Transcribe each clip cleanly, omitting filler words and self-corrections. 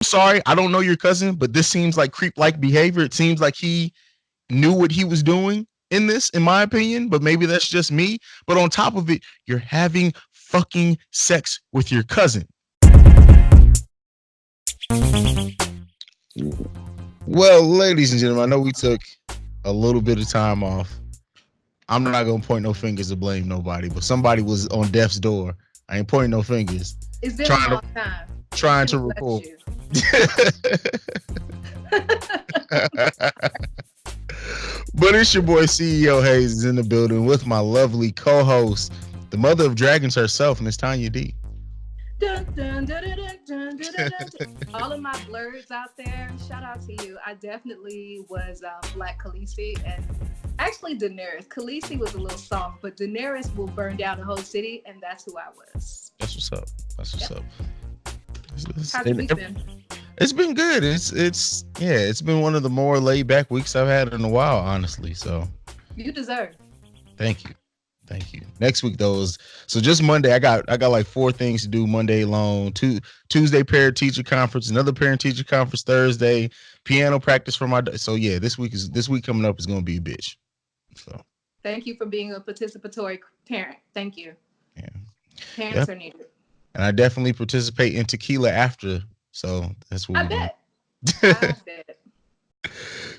sorry, I don't know your cousin, but this seems like creep-like behavior. It seems like he knew what he was doing in this, in my opinion, but maybe that's just me. But on top of it, you're having fucking sex with your cousin. Well, ladies and gentlemen, I know we took a little bit of time off. I'm not gonna point no fingers to blame nobody, but somebody was on death's door. I ain't pointing no fingers. It's been a Trying to long time. They trying should to have left record. you. But it's your boy CEO Hayes is in the building with my lovely co-host, the mother of dragons herself, Miss Tanya D. Dun, dun, dun, dun, dun, dun, dun, dun, dun. All of my blurs out there, shout out to you. I definitely was Black Khaleesi and actually Daenerys. Khaleesi was a little soft, but Daenerys will burn down the whole city, and that's who I was. That's what's up. That's what's Yep. up. How's your week been? It's been good. It's yeah. It's been one of the more laid back weeks I've had in a while, honestly. So You deserve. thank you. Thank you. Next week though is so just Monday. I got like four things to do Monday alone. Tuesday parent teacher conference, another parent teacher conference Thursday, piano practice for my so yeah, this week coming up is gonna be a bitch. So Thank you for being a participatory parent. Thank you. yeah. Parents Yep. are needed. And I definitely participate in tequila after. So that's what I we're doing. bet. I bet.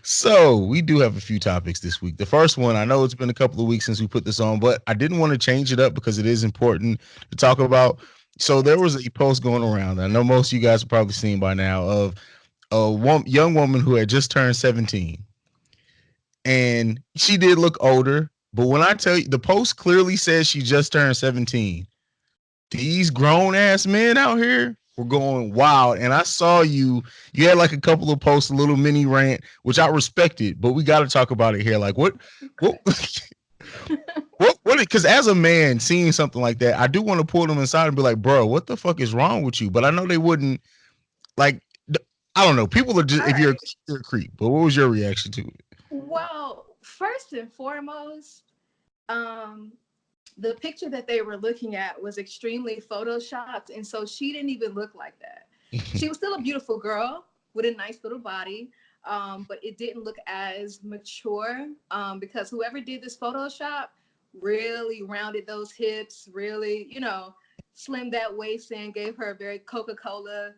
So we do have a few topics this week. The first one, I know it's been a couple of weeks since we put this on, but I didn't want to change it up because it is important to talk about. So there was a post going around. I know most of you guys have probably seen by now of a young woman who had just turned 17, and she did look older. But when I tell you, the post clearly says she just turned 17. These grown ass men out here were going wild. And I saw you had like a couple of posts, a little mini rant, which I respected, but we got to talk about it here. Like what, Okay. what, because as a man seeing something like that, I do want to pull them inside and be like, bro, what the fuck is wrong with you? But I know they wouldn't like, I don't know. People are just, All if right. you're a creep, but what was your reaction to it? Well, first and foremost, um, the picture that they were looking at was extremely photoshopped, and so she didn't even look like that. She was still a beautiful girl with a nice little body, but it didn't look as mature because whoever did this Photoshop really rounded those hips, really, slimmed that waist in, gave her a very Coca-Cola.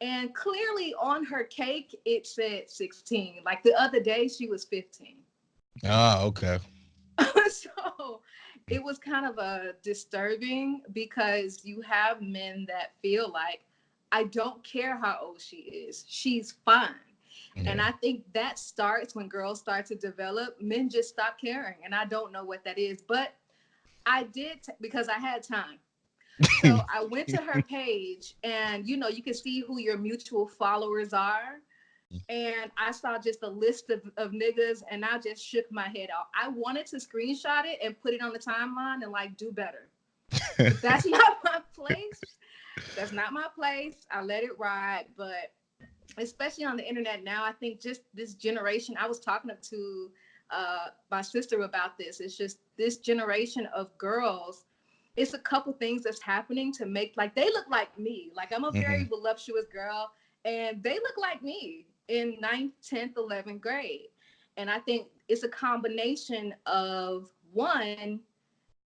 And clearly on her cake, it said 16. Like the other day, she was 15. Ah, okay. So it was kind of a disturbing because you have men that feel like I don't care how old she is, she's fine. And Yeah. I think that starts when girls start to develop, men just stop caring, and I don't know what that is, but I did because I had time. So I went to her page, and you can see who your mutual followers are, and I saw just a list of niggas, and I just shook my head off. I wanted to screenshot it and put it on the timeline and like do better. But that's not my place. That's not my place. I let it ride. But especially on the internet now, I think just this generation, I was talking to my sister about this. It's just this generation of girls. It's a couple things that's happening to make like they look like me. Like I'm a very Mhm. voluptuous girl, and they look like me in ninth, 10th, 11th grade. And I think it's a combination of one,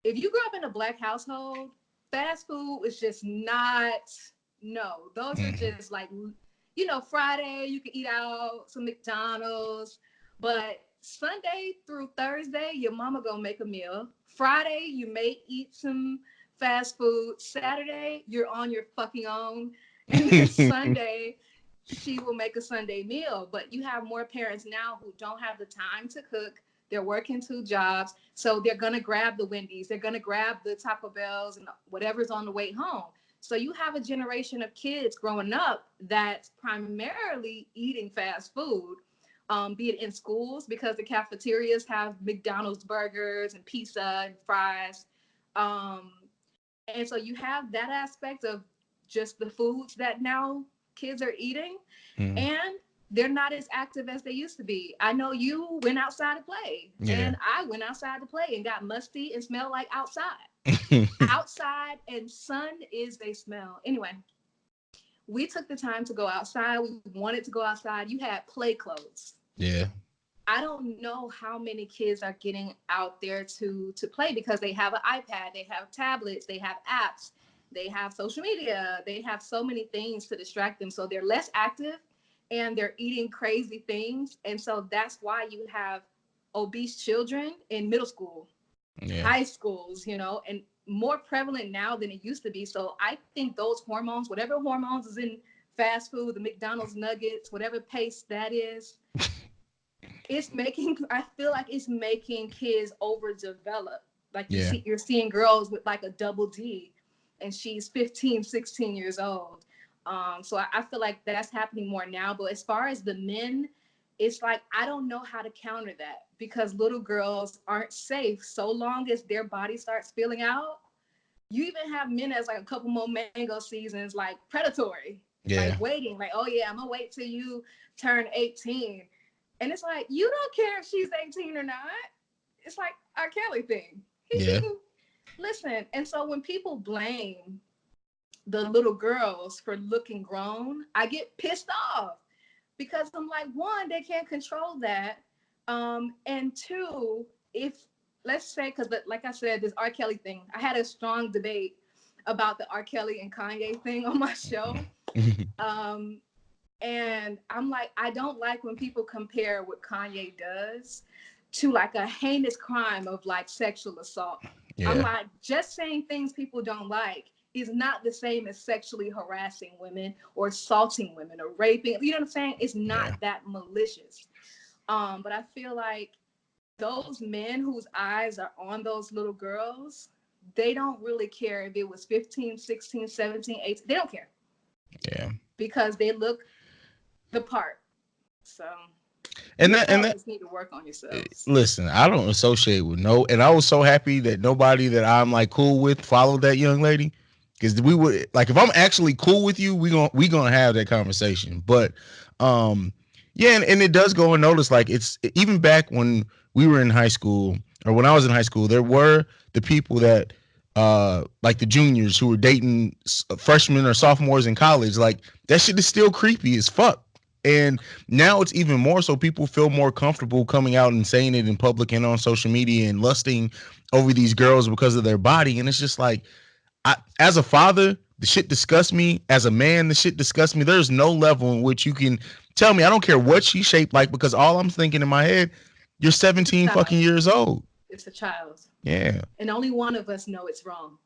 if you grew up in a black household, fast food is just not, no, those are Mhm. just like, Friday, you can eat out some McDonald's, but Sunday through Thursday, your mama gonna make a meal. Friday, you may eat some fast food. Saturday, you're on your fucking own. And then Sunday, she will make a Sunday meal. But you have more parents now who don't have the time to cook. They're working two jobs. So they're going to grab the Wendy's, they're going to grab the Taco Bells and whatever's on the way home. So you have a generation of kids growing up that's primarily eating fast food, be it in schools because the cafeterias have McDonald's burgers and pizza and fries. Um, and so you have that aspect of just the foods that now kids are eating, Mhm. and they're not as active as they used to be. I know you went outside to play, Yeah. and I went outside to play and got musty and smelled like outside. Outside and sun is a smell. Anyway, We took the time to go outside. We wanted to go outside. You had play clothes. Yeah. I don't know how many kids are getting out there to play because they have an iPad, they have tablets, they have apps, they have social media, they have so many things to distract them. So they're less active and they're eating crazy things. And so that's why you have obese children in middle school, Yeah. high schools, and more prevalent now than it used to be. So I think those hormones, whatever hormones is in fast food, the McDonald's nuggets, whatever paste that is, I feel like it's making kids overdeveloped. Like Yeah. you're seeing girls with like a double D and she's 15, 16 years old. So I feel like that's happening more now. But as far as the men, it's like I don't know how to counter that because little girls aren't safe so long as their body starts filling out. You even have men as like a couple more mango seasons, like predatory, like Yeah. waiting, like, oh yeah, I'm gonna wait till you turn 18. And it's like, you don't care if she's 18 or not. It's like R. Kelly thing. He Yeah. shouldn't listen. And so when people blame the little girls for looking grown, I get pissed off because I'm like, one, they can't control that. And two, if let's say, because like I said, this R. Kelly thing, I had a strong debate about the R. Kelly and Kanye thing on my show. Um, and I'm like, I don't like when people compare what Kanye does to like a heinous crime of like sexual assault. I'm Yeah. like, just saying things people don't like is not the same as sexually harassing women or assaulting women or raping. You know what I'm saying? It's not Yeah. that malicious. But I feel like those men whose eyes are on those little girls, they don't really care if it was 15, 16, 17, 18. They don't care Yeah. because they look the part. So And you that fellas need to work on yourselves. listen, I don't associate with no, and I was so happy that nobody that I'm like cool with followed that young lady, because we would like if I'm actually cool with you, we gonna have that conversation. But yeah, and it does go unnoticed. Like it's even back when we were in high school or when I was in high school, there were the people that like the juniors who were dating freshmen or sophomores in college. Like that shit is still creepy as fuck. And now it's even more so people feel more comfortable coming out and saying it in public and on social media and lusting over these girls because of their body. And it's just like, as a father, the shit disgusts me. As a man, the shit disgusts me. There's no level in which you can tell me, I don't care what she's shaped like, because all I'm thinking in my head, you're 17 fucking years old. It's a child. Yeah. And only one of us know it's wrong.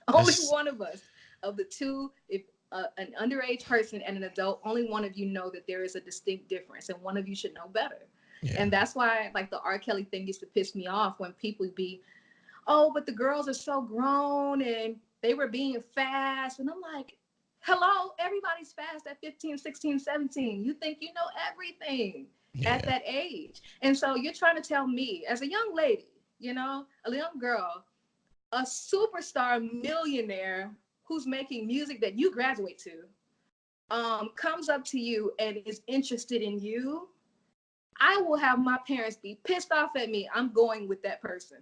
Only one of us. Of the two, if an underage person and an adult, only one of you know that there is a distinct difference, and one of you should know better. Yeah. And that's why, like, the R. Kelly thing used to piss me off when people be, oh, but the girls are so grown and they were being fast. And I'm like, hello, everybody's fast at 15, 16, 17. You think you know everything at that age. And so you're trying to tell me, as a young lady, a young girl, a superstar millionaire who's making music that you graduate to, comes up to you and is interested in you, I will have my parents be pissed off at me. I'm going with that person.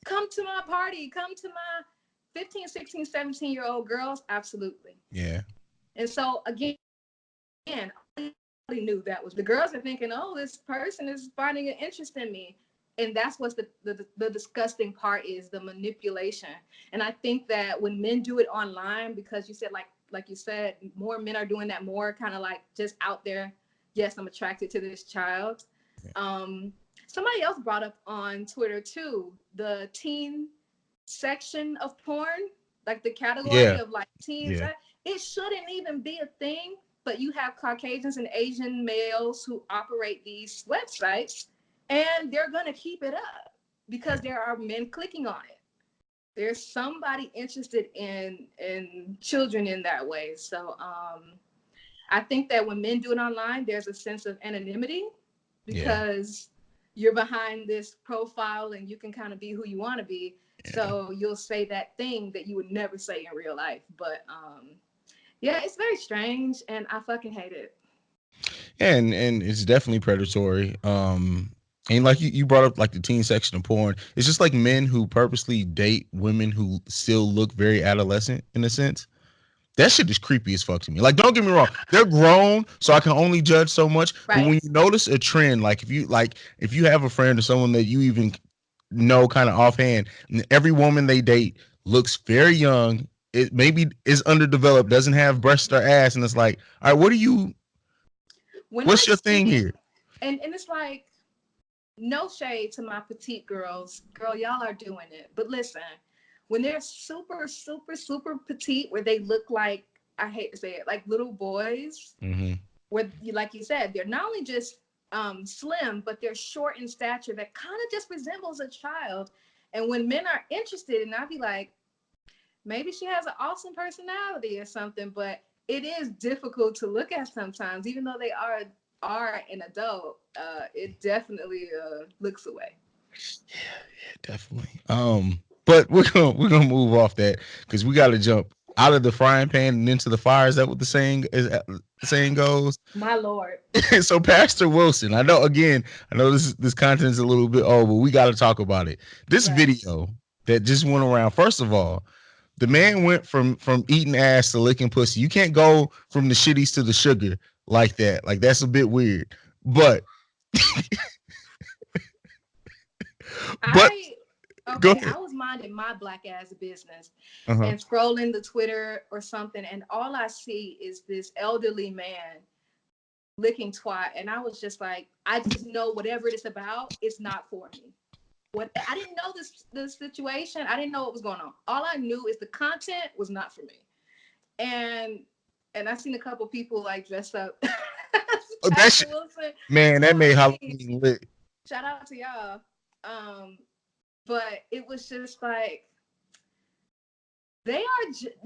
Come to my party. Come to my 15, 16, 17-year-old girls. Absolutely. Yeah. And so, again, I knew that was the girls are thinking, oh, this person is finding an interest in me. And that's what's the disgusting part, is the manipulation. And I think that when men do it online, because you said, like you said, more men are doing that, more kind of like just out there. Yes, I'm attracted to this child. Somebody else brought up on Twitter too, the teen section of porn, like the category of like teens. Yeah. It shouldn't even be a thing, but you have Caucasians and Asian males who operate these websites, and they're going to keep it up because there are men clicking on it. There's somebody interested in children in that way. So I think that when men do it online, there's a sense of anonymity because you're behind this profile and you can kind of be who you want to be. Yeah. So you'll say that thing that you would never say in real life. But yeah, it's very strange and I fucking hate it. Yeah, and it's definitely predatory. And like you brought up like the teen section of porn, it's just like men who purposely date women who still look very adolescent in a sense. That shit is creepy as fuck to me. Like, don't get me wrong, they're grown, so I can only judge so much. But when Right. you notice a trend, like if you have a friend or someone that you even know kind of offhand, and every woman they date looks very young. It maybe is underdeveloped, doesn't have breast or ass, and it's like, all right, what are you? When I What's your thing see, here? and it's like, no shade to my petite girls. Girl, y'all are doing it. But listen, when they're super, super, super petite, where they look like, I hate to say it, like little boys, Mm-hmm. where, like you said, they're not only just slim, but they're short in stature that kind of just resembles a child. And when men are interested, and I'd be like, maybe she has an awesome personality or something, but it is difficult to look at sometimes, even though they are an adult. It definitely looks away. Yeah, definitely. But we're gonna move off that because we got to jump out of the frying pan and into the fire. Is that what the saying goes? My lord. So Pastor Wilson, I know this content is a little bit old, but we got to talk about it. This Yes. video that just went around. First of all, the man went from eating ass to licking pussy. You can't go from the shitties to the sugar like that. Like that's a bit weird. But but I go okay, ahead. I was minding my black ass business Uh-huh. and scrolling the Twitter or something, and all I see is this elderly man licking twat, and I was just like, I just know whatever it is about, it's not for me. What I didn't know this situation, I didn't know what was going on. All I knew is the content was not for me. And I seen a couple people like dressed up Oh, that Pastor shit, Wilson. man, So that I made mean, Halloween lit. shout out to y'all. Um, but it was just like they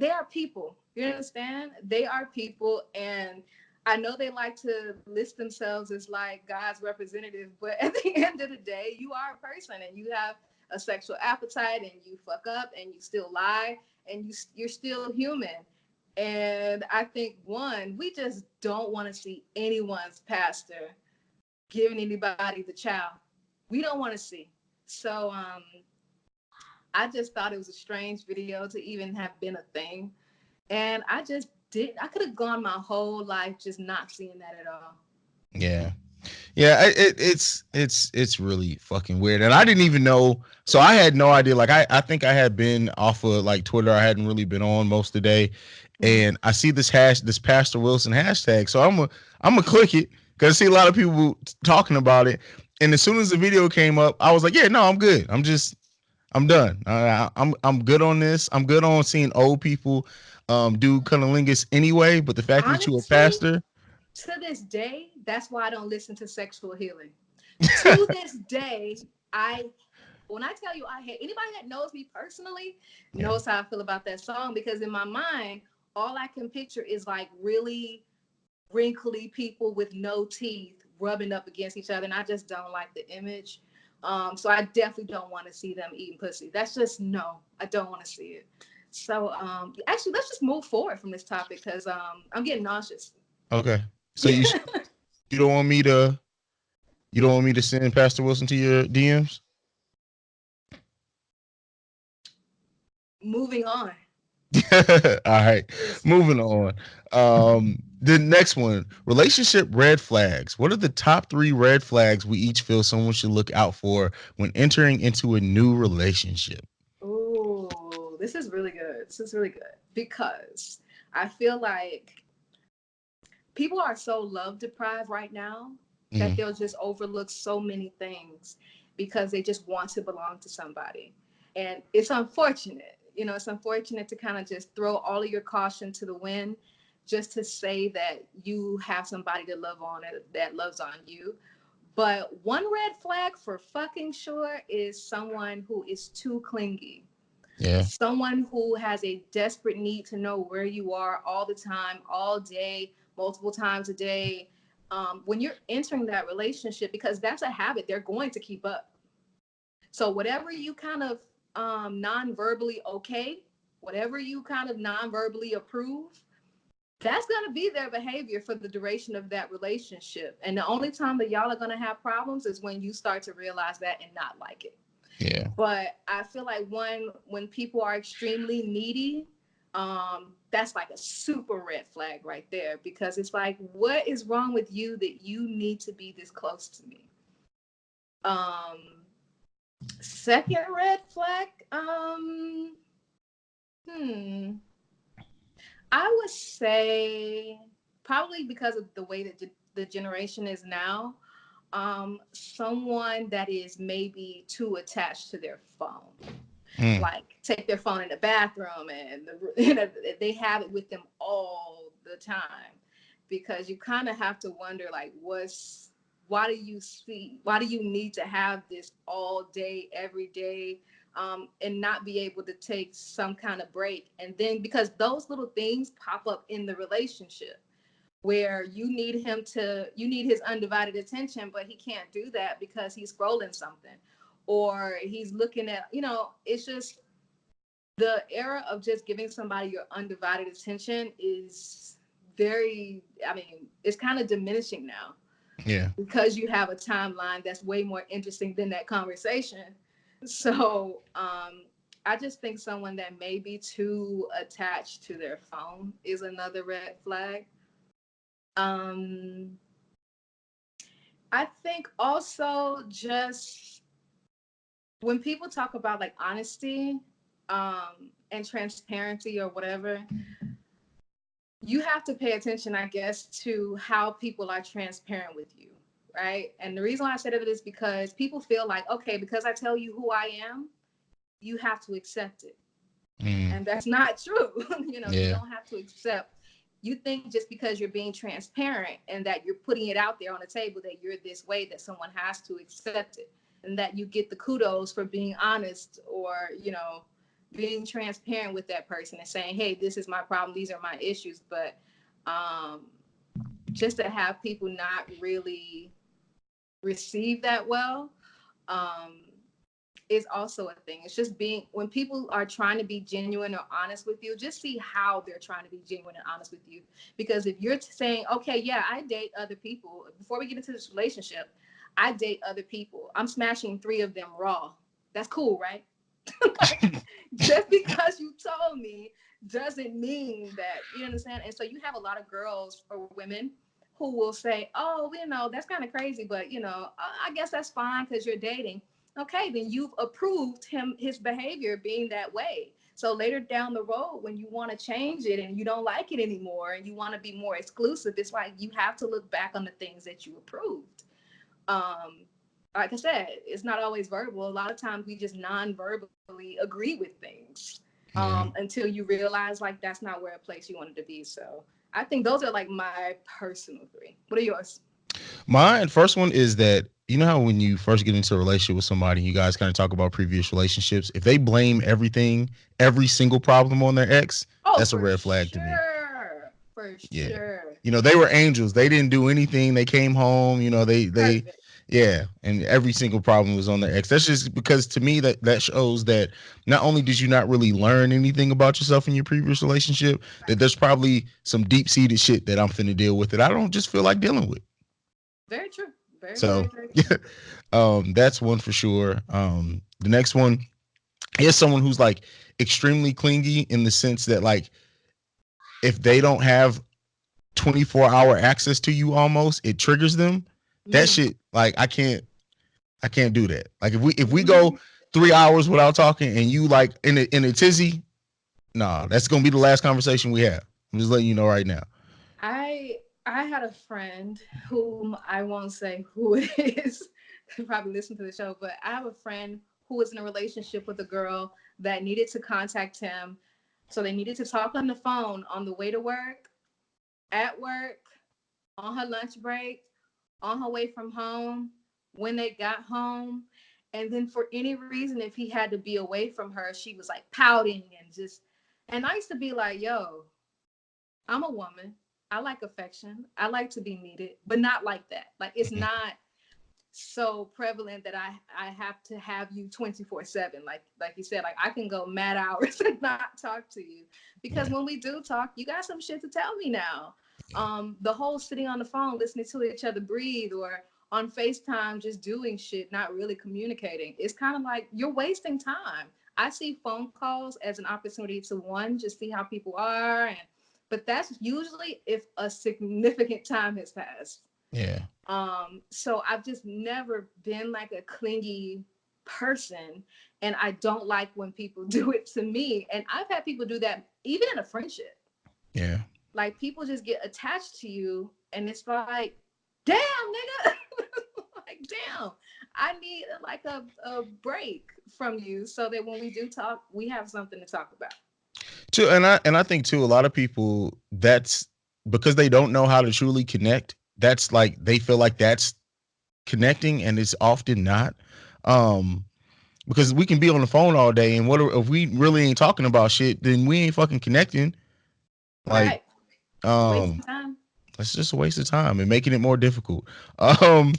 are people. You understand? They are people, and I know they like to list themselves as like God's representative, but at the end of the day, you are a person, and you have a sexual appetite, and you fuck up, and you still lie, and you're still human. And I think one, we just don't want to see anyone's pastor giving anybody the chow. We don't want to see. So I just thought it was a strange video to even have been a thing. And I just didn't, I could have gone my whole life just not seeing that at all. Yeah. Yeah, it's really fucking weird, and I didn't even know. So I had no idea. Like I think I had been off of like Twitter. I hadn't really been on most of the day, Mm-hmm. and I see this Pastor Wilson hashtag. So I'm gonna click it because I see a lot of people talking about it. And as soon as the video came up, I was like, yeah, no, I'm good. I'm done. I'm good on this. I'm good on seeing old people do cunnilingus anyway. But the fact that you a Honestly, pastor, to this day, that's why I don't listen to sexual healing. To this day, I when I tell you I hate anybody that knows me personally yeah, knows how I feel about that song because in my mind, all I can picture is like really wrinkly people with no teeth rubbing up against each other, and I just don't like the image. So I definitely don't want to see them eating pussy. That's just no, I don't want to see it. So actually, let's just move forward from this topic because I'm getting nauseous. okay. So you don't want me to send Pastor Wilson to your DMs? Moving on. All right, Listen, moving on. The next one, relationship red flags. What are the top 3 red flags we each feel someone should look out for when entering into a new relationship? ooh, this is really good. This is really good because I feel like people are so love deprived right now that Mm-hmm. they'll just overlook so many things because they just want to belong to somebody. And it's unfortunate, it's unfortunate to kind of just throw all of your caution to the wind just to say that you have somebody to love on that loves on you. But one red flag for fucking sure is someone who is too clingy, Yeah. someone who has a desperate need to know where you are all the time, all day, multiple times a day. When you're entering that relationship, because that's a habit, they're going to keep up. So whatever you kind of non-verbally okay, whatever you kind of non-verbally approve, that's going to be their behavior for the duration of that relationship. And the only time that y'all are going to have problems is when you start to realize that and not like it. Yeah. But I feel like when people are extremely needy, that's like a super red flag right there, because it's like, what is wrong with you that you need to be this close to me? Second red flag, I would say probably because of the way that the generation is now, someone that is maybe too attached to their phone. Like take their phone in the bathroom and they have it with them all the time, because you kind of have to wonder like, why do you need to have this all day every day, and not be able to take some kind of break? And then because those little things pop up in the relationship where you need his undivided attention, but he can't do that because he's scrolling something or he's looking at, it's just the era of just giving somebody your undivided attention is it's kind of diminishing now. Yeah. Because you have a timeline that's way more interesting than that conversation. So I just think someone that may be too attached to their phone is another red flag. I think also just when people talk about like honesty and transparency or whatever, you have to pay attention, I guess, to how people are transparent with you, right? And the reason why I said it is because people feel like, okay, because I tell you who I am, you have to accept it. And that's not true. You don't have to accept. You think just because you're being transparent and that you're putting it out there on the table that you're this way, that someone has to accept it, and that you get the kudos for being honest or, being transparent with that person and saying, hey, this is my problem, these are my issues. But just to have people not really receive that well is also a thing. It's just when people are trying to be genuine or honest with you, just see how they're trying to be genuine and honest with you. Because if you're saying, okay, yeah, I date other people, before we get into this relationship, I date other people, I'm smashing 3 of them raw. That's cool, right? Like, just because you told me doesn't mean that, you understand? And so you have a lot of girls or women who will say, oh, that's kind of crazy, but I guess that's fine because you're dating. Okay, then you've approved his behavior being that way. So later down the road, when you want to change it and you don't like it anymore and you want to be more exclusive, it's like you have to look back on the things that you approved. Like I said, it's not always verbal. A lot of times we just non-verbally agree with things until you realize like that's not where a place you wanted to be. So I think those are like my personal 3. What are yours? My first one is that, you know how when you first get into a relationship with somebody, you guys kind of talk about previous relationships. If they blame every single problem on their ex, that's a red flag to me. For sure. They were angels. They didn't do anything. They came home, they yeah, and every single problem was on their ex. That's just because to me that shows that not only did you not really learn anything about yourself in your previous relationship, that there's probably some deep-seated shit that I'm finna deal with that I don't just feel like dealing with. Very true. So very true. that's one for sure. The next one is someone who's like extremely clingy in the sense that like if they don't have 24-hour access to you, almost it triggers them. That shit, like I can't do that. Like if we go 3 hours without talking and you like in a tizzy, nah, that's gonna be the last conversation we have. I'm just letting you know right now. I had a friend whom I won't say who it is. Probably listen to the show, but I have a friend who was in a relationship with a girl that needed to contact him. So they needed to talk on the phone on the way to work, at work, on her lunch break, on her way from home, when they got home. And then for any reason, if he had to be away from her, she was like pouting and I used to be like, yo, I'm a woman. I like affection. I like to be needed, but not like that. Like it's not so prevalent that I have to have you 24/7. Like you said, like I can go mad hours and not talk to you, because when we do talk, you got some shit to tell me now. The whole sitting on the phone listening to each other breathe, or on FaceTime just doing shit, not really communicating, it's kind of like you're wasting time. I see phone calls as an opportunity to one, just see how people are, but that's usually if a significant time has passed. Yeah. So I've just never been like a clingy person, and I don't like when people do it to me. And I've had people do that even in a friendship. Yeah. Like people just get attached to you, and it's like, damn, nigga, like damn, I need like a break from you so that when we do talk, we have something to talk about. Too, and I think too, a lot of people, that's because they don't know how to truly connect. That's like they feel like that's connecting, and it's often not. Um, because we can be on the phone all day, and if we really ain't talking about shit, then we ain't fucking connecting. Like, Right. um, Wasting time. it's just a waste of time and making it more difficult. Um,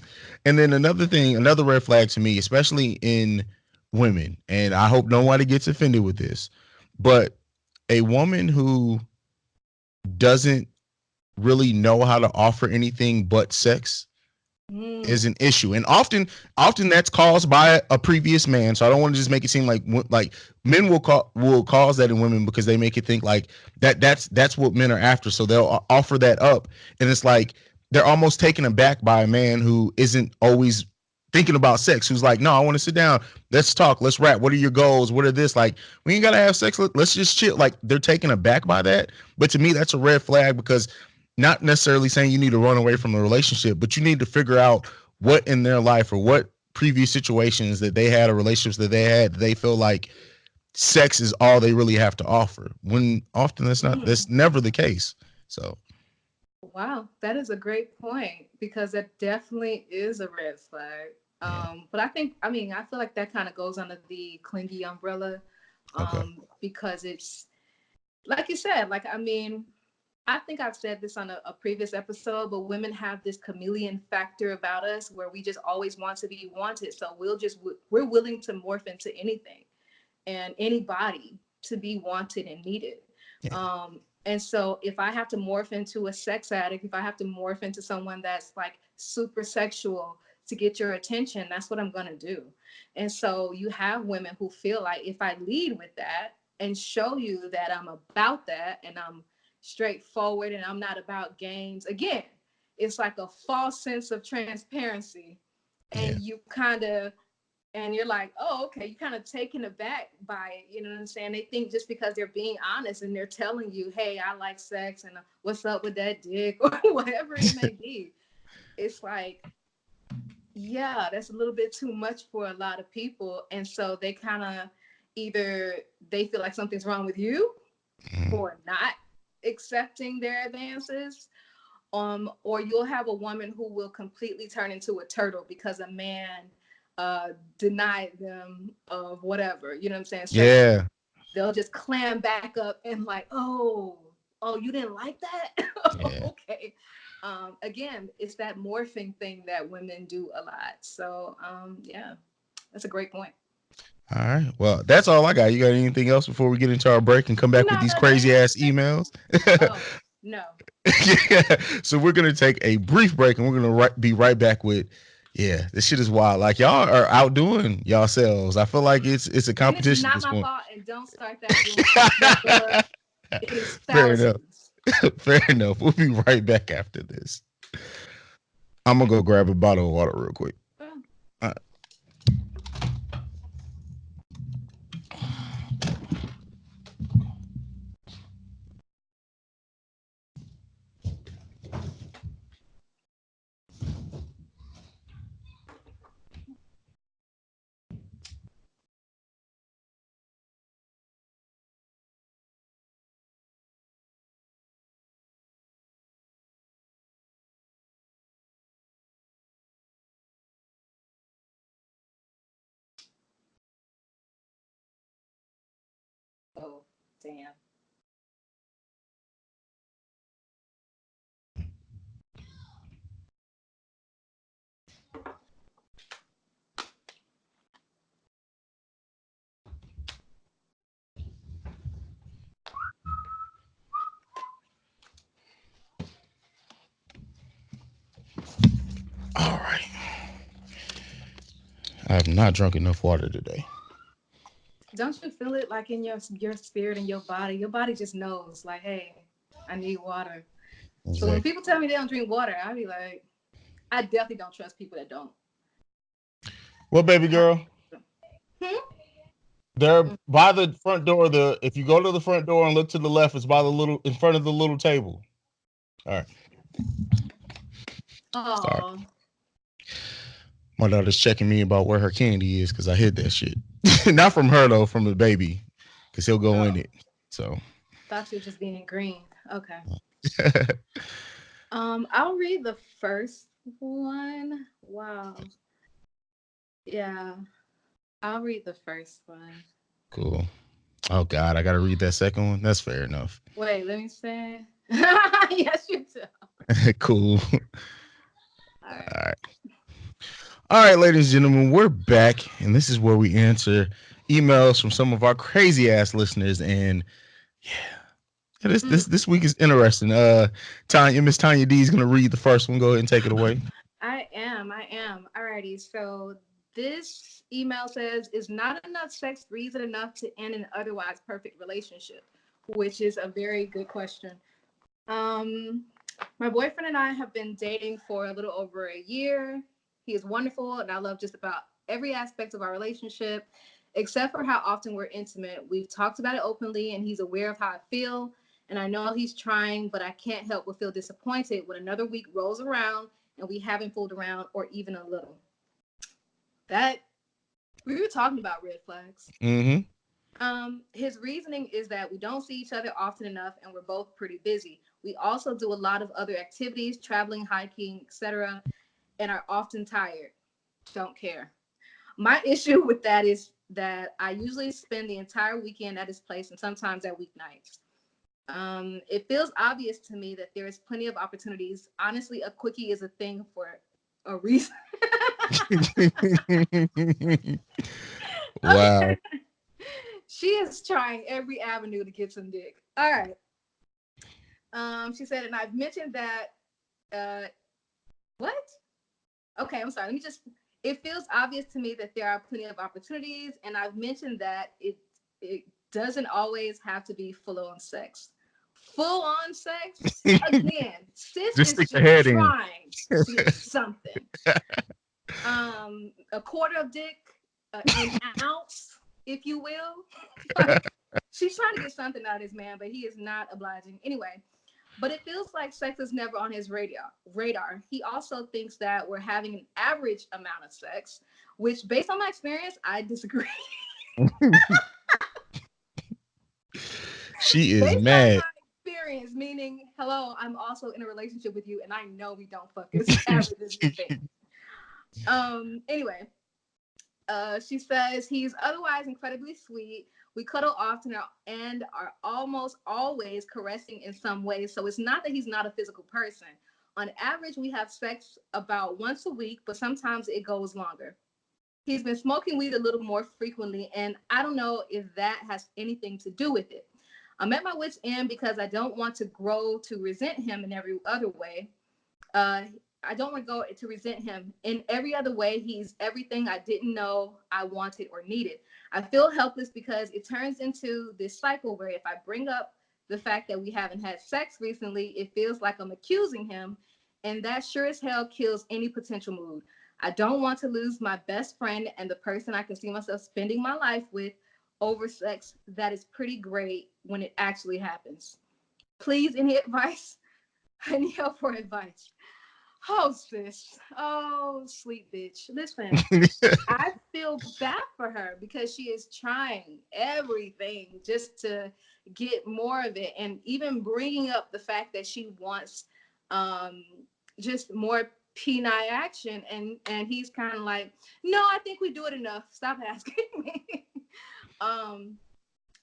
and then another thing, another red flag to me, especially in women, and I hope nobody gets offended with this, but a woman who doesn't really know how to offer anything but sex is Mm. an issue, and often that's caused by a previous man. So I don't want to just make it seem like men will cause that in women because they make it think like that's what men are after. So they'll offer that up, and it's like they're almost taken aback by a man who isn't always thinking about sex, who's like, no, I want to sit down, let's talk, let's rap, what are your goals, what are this, like, we ain't gotta have sex, let's just chill. Like, they're taken aback by that. But to me, that's a red flag, because not necessarily saying you need to run away from the relationship, but you need to figure out what in their life, or what previous situations that they had, or relationships that they had, they feel like sex is all they really have to offer, when often Mm. that's never the case. So Wow, that is a great point because that definitely is a red flag. yeah. But I mean, I feel like that kind of goes under the clingy umbrella, Okay. because it's like you said, like, I mean, I think I've said this on a previous episode, but women have this chameleon factor about us where we just always want to be wanted. So we're willing to morph into anything and anybody to be wanted and needed. Yeah. And so if I have to morph into a sex addict, if I have to morph into someone that's like super sexual to get your attention, that's what I'm going to do. And so you have women who feel like if I lead with that and show you that I'm about that and I'm straightforward and I'm not about games, again, it's like a false sense of transparency. Yeah. And you kind of and you're like, oh, okay, you're kind of taken aback by it. You know what I'm saying? They think just because they're being honest and they're telling you, hey, I like sex and what's up with that dick or whatever it may be, it's like, yeah, that's a little bit too much for a lot of people. And so they kind of either they feel like something's wrong with you Mhm. for not accepting their advances, or you'll have a woman who will completely turn into a turtle because a man denied them of whatever, you know what I'm saying, sexually. Yeah. They'll just clam back up and like, oh, you didn't like that? Yeah. Okay. Again, it's that morphing thing that women do a lot. So yeah, that's a great point. All right. Well, that's all I got. You got anything else before we get into our break and come back with Nah, these crazy that's ass emails? oh no. Yeah. So we're gonna take a brief break, and we're gonna be right back with. Yeah, this shit is wild. Like, y'all are outdoing yourselves. I feel like it's a And it's competition at not this my point. fault. And don't start that rumor. Never. It is Fair enough. thousands. Fair enough. We'll be right back after this. I'm gonna go grab a bottle of water real quick. Oh, Uh, oh, damn. all right. I have not drunk enough water today. Don't you feel it like in your spirit and your body? Your body just knows, like, hey, I need water. So when Exactly. people tell me they don't drink water, I be like, I definitely don't trust people that don't. Well, baby girl, Hmm? there by the front door. The if you go to the front door and look to the left, it's by the little in front of the little table. All right. Sorry. Oh, My daughter's checking me about where her candy is because I hid that shit. Not from her though, from the baby, because he'll go in oh, it. So thought you were just being green. Okay. I'll read the first one. Wow. Yeah, I'll read the first one. cool. Oh God, I gotta read that second one. That's fair enough. Wait, let me see. Yes, you do. Cool. All right. All right. All right, ladies and gentlemen, we're back, and this is where we answer emails from some of our crazy ass listeners. And yeah, this week is interesting. Miss Tanya D is gonna read the first one. Go ahead and take it away. I am. Alrighty. So this email says, is not enough sex reason enough to end an otherwise perfect relationship? Which is a very good question. Um, my boyfriend and I have been dating for a little over a year. He is wonderful, and I love just about every aspect of our relationship, except for how often we're intimate. We've talked about it openly, and he's aware of how I feel. And I know he's trying, but I can't help but feel disappointed when another week rolls around and we haven't fooled around or even a little. That we were talking about red flags. Mm-hmm. His reasoning is that we don't see each other often enough and we're both pretty busy. We also do a lot of other activities, traveling, hiking, etc., and are often tired. Don't care. My issue with that is that I usually spend the entire weekend at his place and sometimes at weeknights. It feels obvious to me that there is plenty of opportunities. Honestly, a quickie is a thing for a reason. Wow. She is trying every avenue to get some dick. All right. She said, and I've mentioned that. Uh, what? Okay, I'm sorry. Let me just. It feels obvious to me that there are plenty of opportunities, and I've mentioned that it doesn't always have to be full on sex. Full on sex again. Sis Just is stick the just head in. trying to get something. A quarter of dick, an ounce, if you will. She's trying to get something out of this man, but he is not obliging. Anyway, but it feels like sex is never on his radar. He also thinks that we're having an average amount of sex, which based on my experience, I disagree. She is Based on mad. my experience, meaning, hello, I'm also in a relationship with you, and I know we don't fuck as average as you think. Anyway, she says he's otherwise incredibly sweet. We cuddle often and are almost always caressing in some way. So it's not that he's not a physical person. On average, we have sex about once a week, but sometimes it goes longer. He's been smoking weed a little more frequently, and I don't know if that has anything to do with it. I'm at my wit's end because I don't want to grow to resent him in every other way. Uh, I don't want to go to resent him. In every other way, he's everything I didn't know I wanted or needed. I feel helpless because it turns into this cycle where if I bring up the fact that we haven't had sex recently, it feels like I'm accusing him. And that sure as hell kills any potential mood. I don't want to lose my best friend and the person I can see myself spending my life with over sex that is pretty great when it actually happens. Please, any advice? I need help for advice. Oh, sis. Oh, sweet bitch. Listen, I feel bad for her because she is trying everything just to get more of it. And even bringing up the fact that she wants um, just more penile action. And he's kind of like, no, I think we do it enough. Stop asking me. um,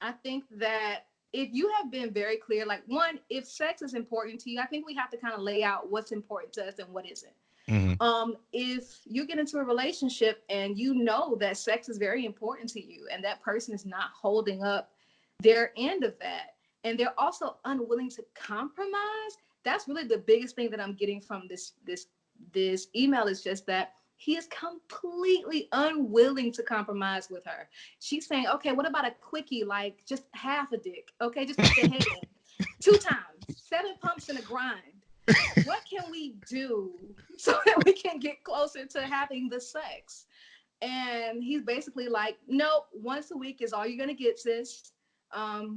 I think that if you have been very clear, like one, if sex is important to you, I think we have to kind of lay out what's important to us and what isn't. Mhm. If you get into a relationship and you know that sex is very important to you and that person is not holding up their end of that, and they're also unwilling to compromise, that's really the biggest thing that I'm getting from this email is just that He is completely unwilling to compromise with her. She's saying, okay, what about a quickie, like just half a dick? Okay, just put the head in 2 times, 7 pumps in a grind. What can we do so that we can get closer to having the sex? And he's basically like, nope, once a week is all you're going to get, sis.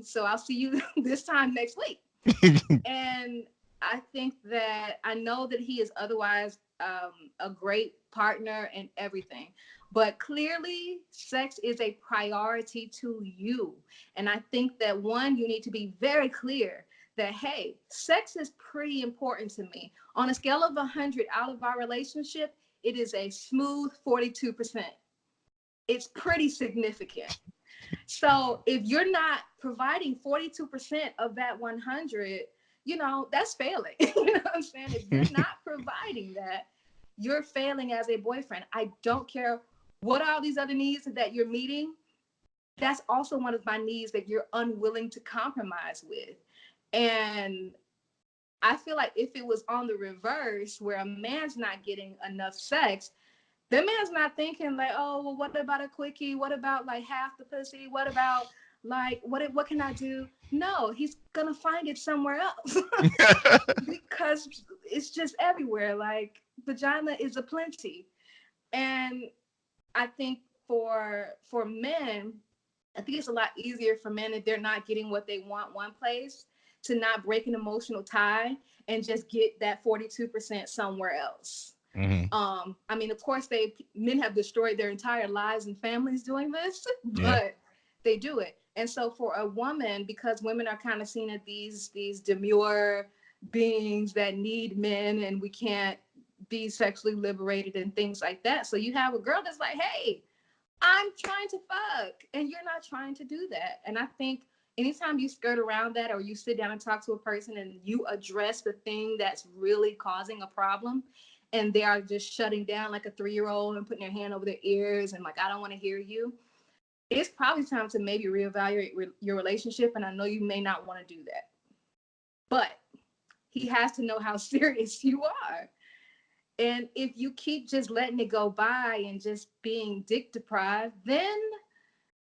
So I'll see you this time next week. And I think that I know that he is otherwise a great partner and everything, but clearly sex is a priority to you. And I think that one, you need to be very clear that, hey, sex is pretty important to me. On a scale of 100 out of our relationship, it is a smooth 42%. It's pretty significant. So if you're not providing 42% of that 100, that's failing. You know what I'm saying? If you're not providing that, you're failing as a boyfriend. I don't care what are all these other needs that you're meeting. That's also one of my needs that you're unwilling to compromise with. And I feel like if it was on the reverse, where a man's not getting enough sex, the man's not thinking like, oh, well, what about a quickie? What about like half the pussy? What about like, what can I do? No, he's gonna find it somewhere else because it's just everywhere. Like vagina is aplenty. And I think for men, I think it's a lot easier for men if they're not getting what they want one place to not break an emotional tie and just get that 42% somewhere else. Mm-hmm. I mean, of course, men have destroyed their entire lives and families doing this, but they do it. And so for a woman, because women are kind of seen as these demure beings that need men and we can't be sexually liberated and things like that. So you have a girl that's like, hey, I'm trying to fuck and you're not trying to do that. And I think anytime you skirt around that or you sit down and talk to a person and you address the thing that's really causing a problem and they are just shutting down like a 3-year-old and putting their hand over their ears and like, I don't want to hear you, it's probably time to maybe reevaluate your relationship. And I know you may not want to do that, but he has to know how serious you are. And if you keep just letting it go by and just being dick deprived, then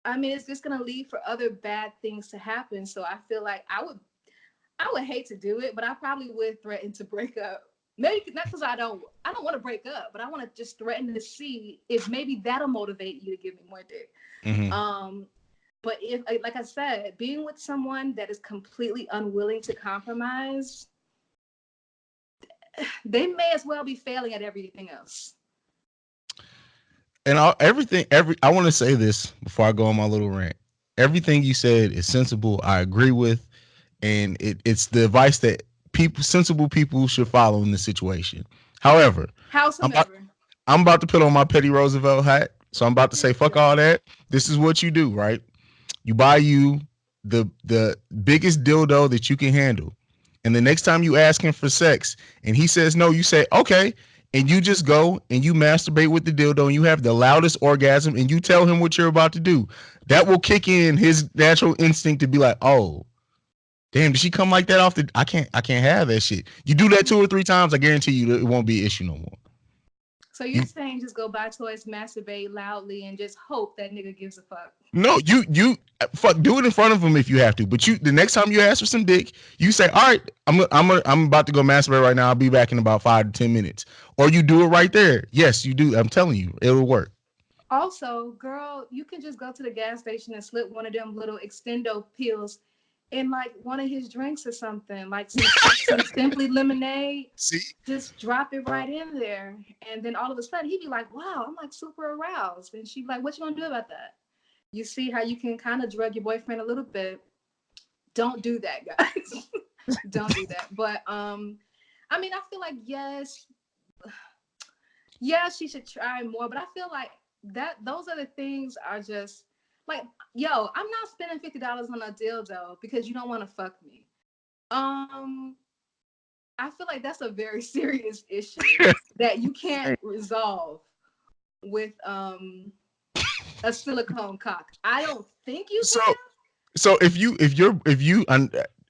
I mean, it's just going to lead for other bad things to happen. So I feel like I would hate to do it, but I probably would threaten to break up. Maybe not because I don't want to break up, but I want to just threaten to see if maybe that'll motivate you to give me more dick. Mm-hmm. But if, like I said, being with someone that is completely unwilling to compromise, they may as well be failing at everything else. And I want to say this before I go on my little rant. Everything you said is sensible. I agree with, and it's the advice that sensible people should follow in this situation. However, I'm about to put on my Petty Roosevelt hat, so I'm about to say, fuck all that. This is what you do, right? You buy you the biggest dildo that you can handle, and the next time you ask him for sex and he says no, you say okay, and you just go and you masturbate with the dildo and you have the loudest orgasm and you tell him what you're about to do. That will kick in his natural instinct to be like, oh, damn, did she come like that off the? I can't have that shit. You do that 2 or 3 times, I guarantee you it won't be an issue no more. So you're saying just go buy toys, masturbate loudly, and just hope that nigga gives a fuck? No, you fuck. Do it in front of him if you have to. But the next time you ask for some dick, you say, "All right, I'm about to go masturbate right now. I'll be back in about 5 to 10 minutes." Or you do it right there. Yes, you do. I'm telling you, it'll work. Also, girl, you can just go to the gas station and slip one of them little extendo pills in like one of his drinks or something, like some Simply lemonade. See? Just drop it right in there. And then all of a sudden he'd be like, wow, I'm like super aroused. And she'd be like, what you gonna do about that? You see how you can kind of drug your boyfriend a little bit. Don't do that, guys. Don't do that. But I mean, I feel like yes, she should try more. But I feel like those other things are just like, yo, I'm not spending $50 on a dildo because you don't want to fuck me. I feel like that's a very serious issue that you can't resolve with a silicone cock. I don't think you can. So if you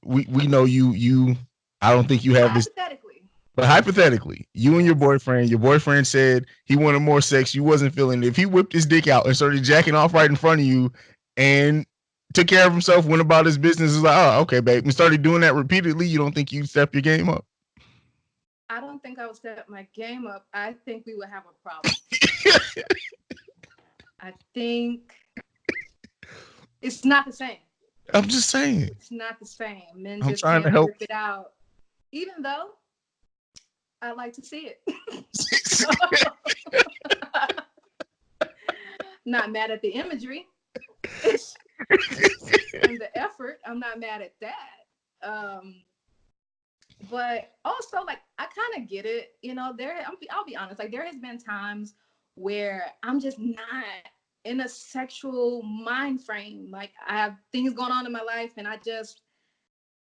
we know you I don't think you have this. Hypothetically. But hypothetically, you and your boyfriend said he wanted more sex, you wasn't feeling it. If he whipped his dick out and started jacking off right in front of you and took care of himself, went about his business, is like, oh, okay, babe, and started doing that repeatedly, you don't think you'd step your game up? I don't think I would step my game up. I think we would have a problem. I think it's not the same. I'm just saying. It's not the same. Men I'm just trying to can't help. whip it out, even though I like to see it. Not mad at the imagery and the effort. I'm not mad at that. But also, like, I kind of get it. You know, I'll be honest. Like, there has been times where I'm just not in a sexual mind frame. Like, I have things going on in my life, and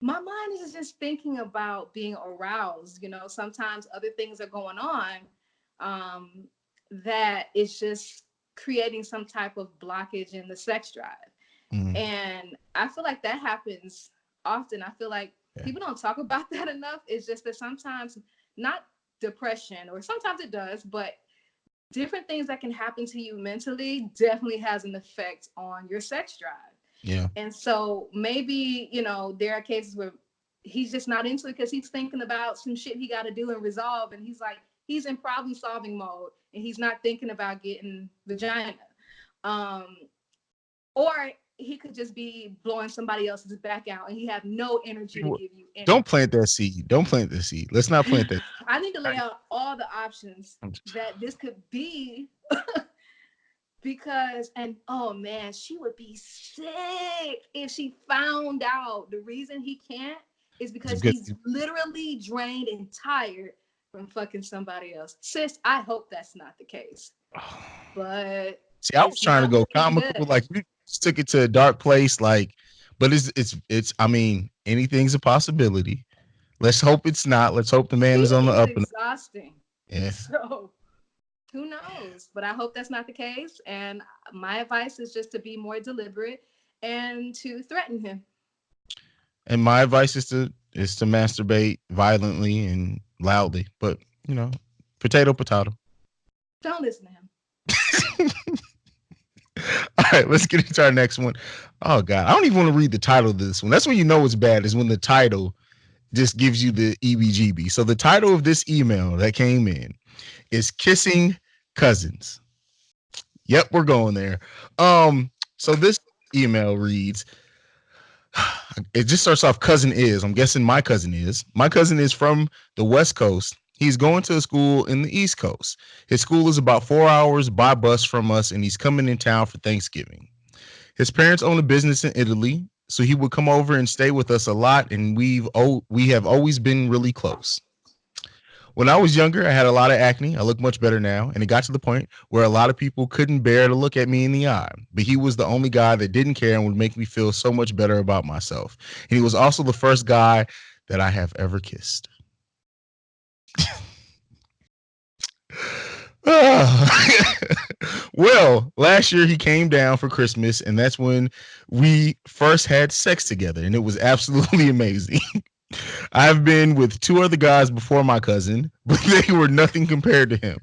my mind is just thinking about being aroused. You know, sometimes other things are going on that it's just creating some type of blockage in the sex drive. And I feel like that happens often. I feel like people don't talk about that enough. It's just that sometimes, not depression, or sometimes it does, but different things that can happen to you mentally definitely has an effect on your sex drive. Yeah. And so maybe, you know, there are cases where he's just not into it because he's thinking about some shit he got to do and resolve. And he's in problem solving mode and he's not thinking about getting vagina. Or he could just be blowing somebody else's back out and he have no energy to give you anything. Don't plant that seed. Don't plant that seed. Let's not plant that. I need to lay out all the options that this could be. Because, and oh man, she would be sick if she found out the reason he can't is because he's literally drained and tired from fucking somebody else. Sis, I hope that's not the case. But see, I was trying to go comical, like we took it to a dark place, like, but it's I mean, anything's a possibility. Let's hope it's not. Let's hope the man is on the up and exhausting. Yeah. So who knows? But I hope that's not the case. And my advice is just to be more deliberate and to threaten him. And my advice is to masturbate violently and loudly. But you know, potato. Don't listen to him. All right, let's get into our next one. Oh God, I don't even want to read the title of this one. That's when you know it's bad, is when the title just gives you the EBGB. So the title of this email that came in is Kissing Cousins. Yep, we're going there. So this email reads, it just starts off, cousin is. I'm guessing my cousin is. My cousin is from the West Coast. He's going to a school in the East Coast. His school is about 4 hours by bus from us, and he's coming in town for Thanksgiving. His parents own a business in Italy, so he would come over and stay with us a lot, and we have always been really close. When I was younger, I had a lot of acne. I look much better now, and it got to the point where a lot of people couldn't bear to look at me in the eye. But he was the only guy that didn't care and would make me feel so much better about myself. And he was also the first guy that I have ever kissed. Well, last year he came down for Christmas, and that's when we first had sex together, and it was absolutely amazing. I've been with 2 other guys before my cousin, but they were nothing compared to him.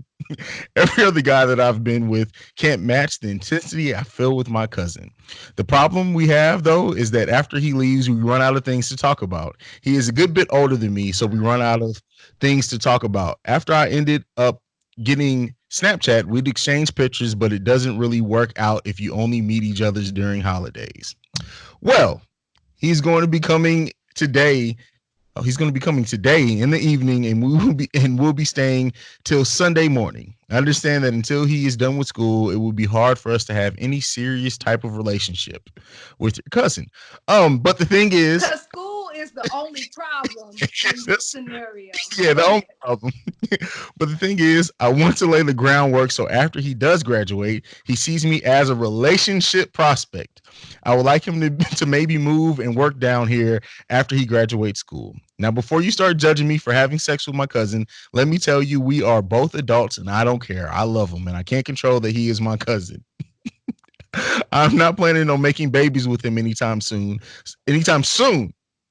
Every other guy that I've been with can't match the intensity I feel with my cousin. The problem we have, though, is that after he leaves, we run out of things to talk about. He is a good bit older than me, so we run out of things to talk about. After I ended up getting Snapchat, we'd exchange pictures, but it doesn't really work out if you only meet each other during holidays. Well, he's going to be coming today. He's going to be coming today in the evening, and we'll be staying till Sunday morning. I understand that until he is done with school, it will be hard for us to have any serious type of relationship with your cousin. But the thing is, school is the only problem in this scenario. Yeah, the only problem. But the thing is, I want to lay the groundwork so after he does graduate, he sees me as a relationship prospect. I would like him to maybe move and work down here after he graduates school. Now, before you start judging me for having sex with my cousin, let me tell you, we are both adults and I don't care. I love him and I can't control that he is my cousin. I'm not planning on making babies with him anytime soon.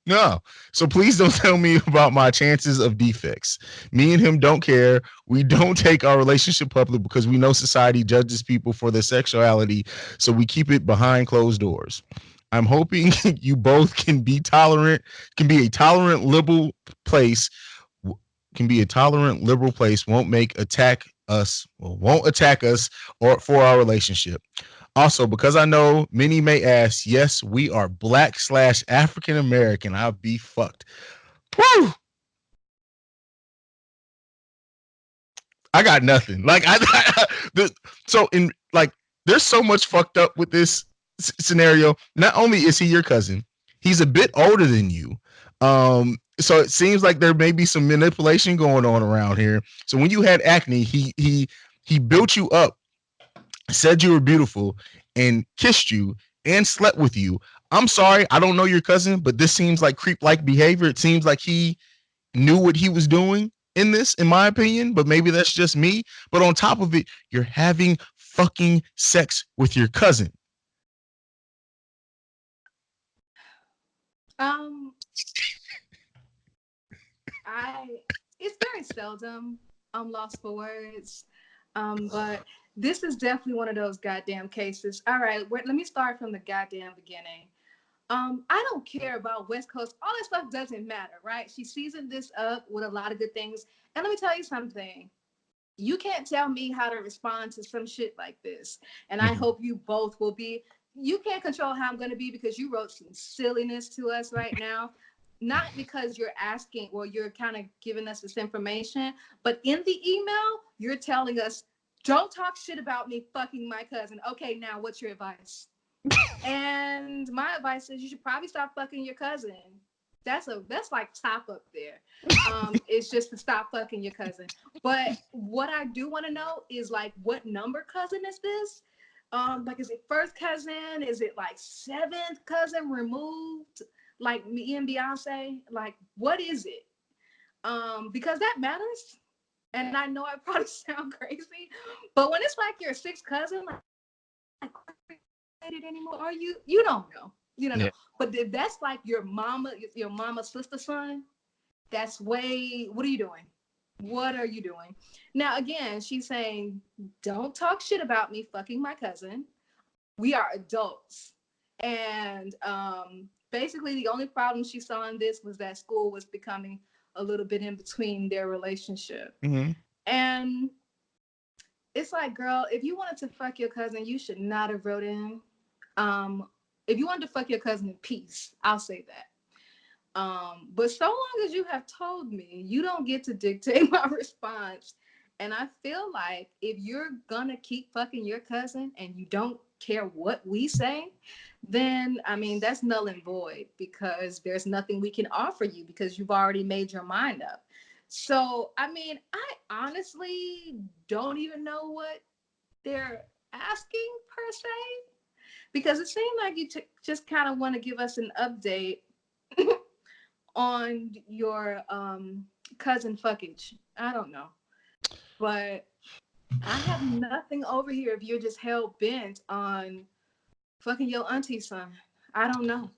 No. So please don't tell me about my chances of defects. Me and him don't care. We don't take our relationship public because we know society judges people for their sexuality. So we keep it behind closed doors. I'm hoping you both can be a tolerant liberal place, can be a tolerant liberal place, won't attack us or for our relationship. Also, because I know many may ask, yes, we are black/African American. I'll be fucked. Woo! I got nothing. Like so in like there's so much fucked up with this scenario. Not only is he your cousin, he's a bit older than you. So it seems like there may be some manipulation going on around here. So when you had acne, he built you up, said you were beautiful, and kissed you and slept with you. I'm sorry, I don't know your cousin, but this seems like creep like behavior. It seems like he knew what he was doing in this, in my opinion, but maybe that's just me. But on top of it, you're having fucking sex with your cousin. Um, I it's very seldom I'm lost for words. But this is definitely one of those goddamn cases. All right, let me start from the goddamn beginning. I don't care about West Coast. All that stuff doesn't matter, right? She seasoned this up with a lot of good things. And let me tell you something. You can't tell me how to respond to some shit like this. And I hope you both will be. You can't control how I'm going to be because you wrote some silliness to us right now. Not because you're asking or you're kind of giving us this information, but in the email, you're telling us, don't talk shit about me fucking my cousin. Okay, now what's your advice? And my advice is you should probably stop fucking your cousin. That's like top up there. It's just to stop fucking your cousin. But what I do want to know is like what number cousin is this? Like is it first cousin? Is it like seventh cousin removed? Like me and Beyonce? Like what is it? Because that matters. And I know I probably sound crazy, but when it's like your sixth cousin, like anymore, or you don't know, you don't know. Yeah. But if that's like your mama's sister son, that's way. What are you doing? What are you doing? Now again, she's saying, don't talk shit about me fucking my cousin. We are adults, and basically the only problem she saw in this was that school was becoming a little bit in between their relationship. Mm-hmm. And it's like, girl, if you wanted to fuck your cousin, you should not have wrote in. If you wanted to fuck your cousin in peace, I'll say that. But so long as you have told me, you don't get to dictate my response. And I feel like if you're gonna keep fucking your cousin and you don't care what we say, then I mean that's null and void because there's nothing we can offer you because you've already made your mind up. So I mean, I honestly don't even know what they're asking per se because it seemed like you just kind of want to give us an update on your cousin fuckage. I don't know, but I have nothing over here if you're just hell bent on fucking your auntie son. I don't know.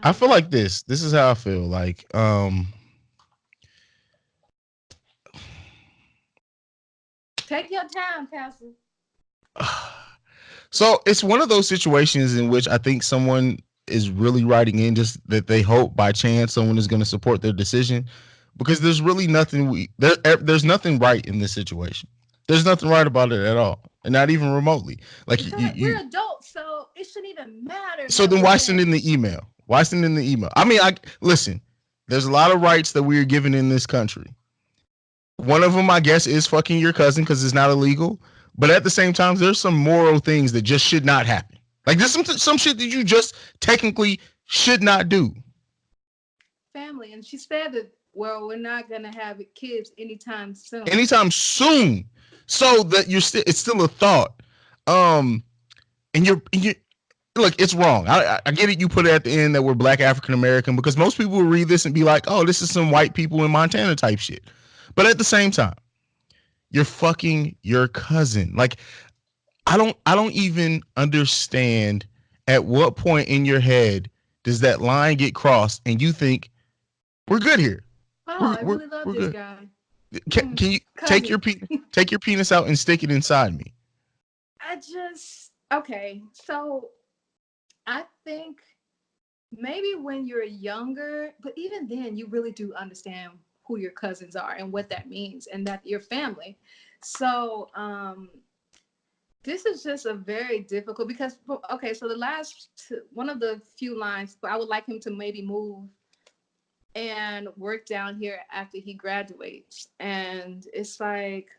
I feel like this is how I feel like Take your time, Pastor. so it's one of those situations in which I think someone is really writing in just that they hope by chance someone is going to support their decision because there's really nothing there's nothing right in this situation. There's nothing right about it at all, and not even remotely. Like we're adults, so it shouldn't even matter. So then why send in the email? Why send in the email? I mean, I listen. There's a lot of rights that we are given in this country. One of them, I guess, is fucking your cousin because it's not illegal. But at the same time, there's some moral things that just should not happen. Like there's some shit that you just technically should not do. Family, and she said that. Well, we're not gonna have kids anytime soon. Anytime soon, so that it's still a thought. And you're look, it's wrong. I get it. You put it at the end that we're black African American because most people will read this and be like, "Oh, this is some white people in Montana type shit." But at the same time, you're fucking your cousin. Like, I don't even understand at what point in your head does that line get crossed and you think we're good here? Oh, I really love We're this good. guy. Can you take Cousin. take your penis out and stick it inside me? Okay. So I think maybe when you're younger, but even then, you really do understand who your cousins are and what that means, and that your family. So this is just a very difficult because okay, so one of the few lines, but I would like him to maybe move and work down here after he graduates, and it's like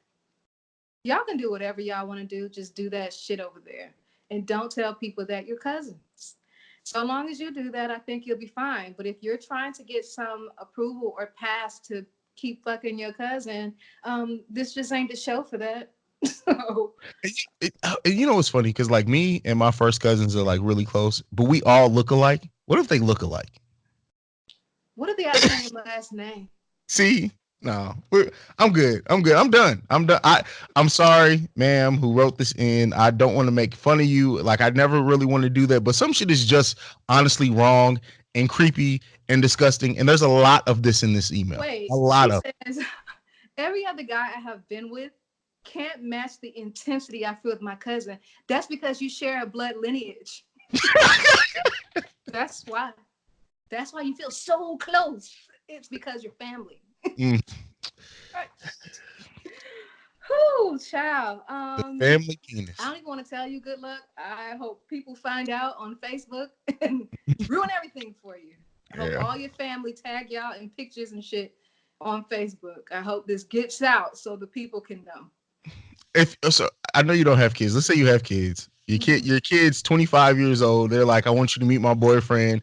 y'all can do whatever y'all want to do, just do that shit over there, and don't tell people that you're cousins. So long as you do that, I think you'll be fine. But if you're trying to get some approval or pass to keep fucking your cousin, this just ain't the show for that. So You know what's funny? Because like me and my first cousins are like really close, but we all look alike. What if they look alike? what if they got the same last name? See, no, I'm good. I'm good. I'm done. I'm done. I'm sorry, ma'am, who wrote this in. I don't want to make fun of you. Like I never really want to do that, but some shit is just honestly wrong and creepy and disgusting. And there's a lot of this in this email. Wait, A lot she of. says every other guy I have been with can't match the intensity I feel with my cousin. That's because you share a blood lineage. That's why. That's why you feel so close. It's because you're family. Mm. Whoo, child. The family penis. I don't even want to tell you good luck. I hope people find out on Facebook and ruin everything for you. I hope all your family tag y'all in pictures and shit on Facebook. I hope this gets out so the people can know. So I know you don't have kids. Let's say you have kids. Your kid's 25 years old. They're like, I want you to meet my boyfriend.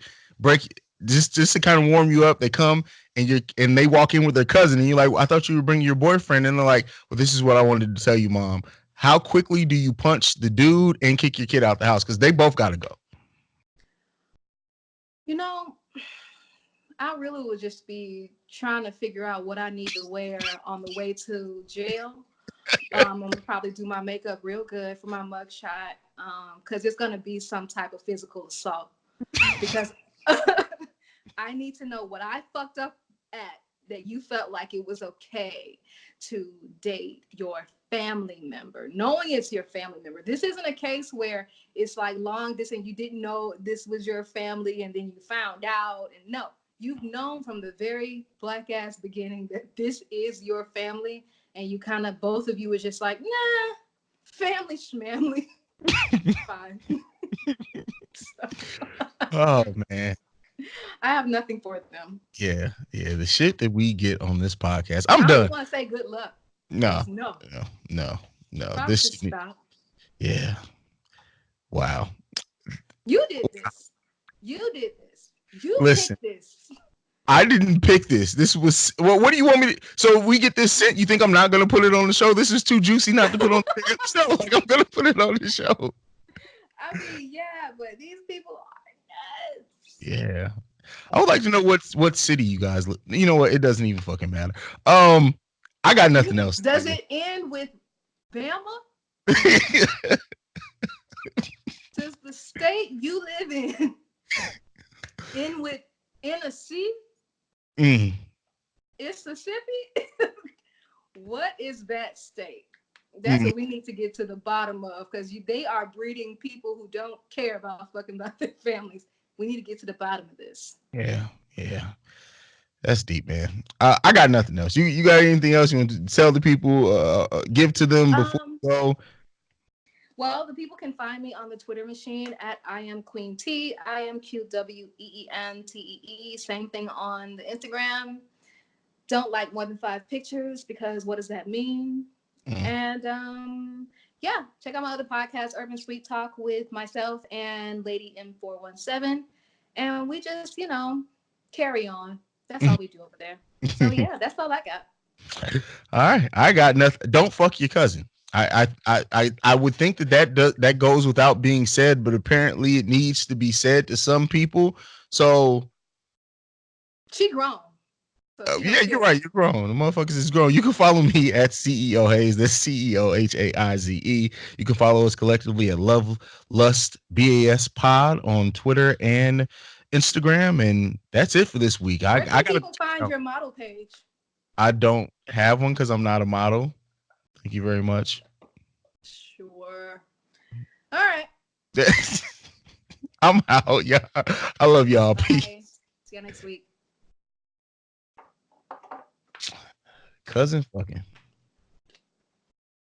Just to kind of warm you up. They come and they walk in with their cousin, and you're like, I thought you were bringing your boyfriend. And they're like, well, this is what I wanted to tell you, Mom. How quickly do you punch the dude and kick your kid out the house? Because they both got to go. You know, I really would just be trying to figure out what I need to wear on the way to jail. I'm gonna probably do my makeup real good for my mugshot, because it's gonna be some type of physical assault. Because I need to know what I fucked up at that you felt like it was okay to date your family member, knowing it's your family member. This isn't a case where it's like long distance, you didn't know this was your family and then you found out. And no, you've known from the very black ass beginning that this is your family, and you kind of, both of you was just like, nah, family schmamly. Fine. Oh man. I have nothing for them. Yeah. The shit that we get on this podcast. I'm done. I don't want to say good luck. No. Probably This should stop. Yeah. Wow. You did this. You Listen, picked this. I didn't pick this. This was what do you want me to? So we get this sent. You think I'm not gonna put it on the show? This is too juicy not to put on the show. Like I'm gonna put it on the show. I mean, yeah, but these people are nuts. Yeah. I would like to know what city you guys live. You know what? It doesn't even fucking matter. I got nothing else. Does it end with Bama? Does the state you live in end with Tennessee? Mississippi? What is that state? That's what we need to get to the bottom of, because they are breeding people who don't care about fucking about their families. We need to get to the bottom of this. Yeah. That's deep, man. I got nothing else. You got anything else you want to tell the people? Give to them before we go. Well, the people can find me on the Twitter machine at I am Queen T. I am QWEENTEE. Same thing on the Instagram. Don't like more than 5 pictures, because what does that mean? And yeah, check out my other podcast, Urban Sweet Talk, with myself and Lady M417. And we just, carry on. That's all we do over there. So yeah, that's all I got. All right, I got nothing. Don't fuck your cousin. I would think that goes without being said, but apparently it needs to be said to some people. So she grown. So yeah, you're right. You're grown. The motherfuckers is grown. You can follow me at CEO Hayes. That's CEOHAIZE. You can follow us collectively at Love Lust BAS Pod on Twitter and Instagram, and that's it for this week. Where can I gotta. people find your model page? I don't have one because I'm not a model. Thank you very much. Sure. All right. I'm out, y'all. I love y'all. Peace. Bye. See you next week. Cousin fucking.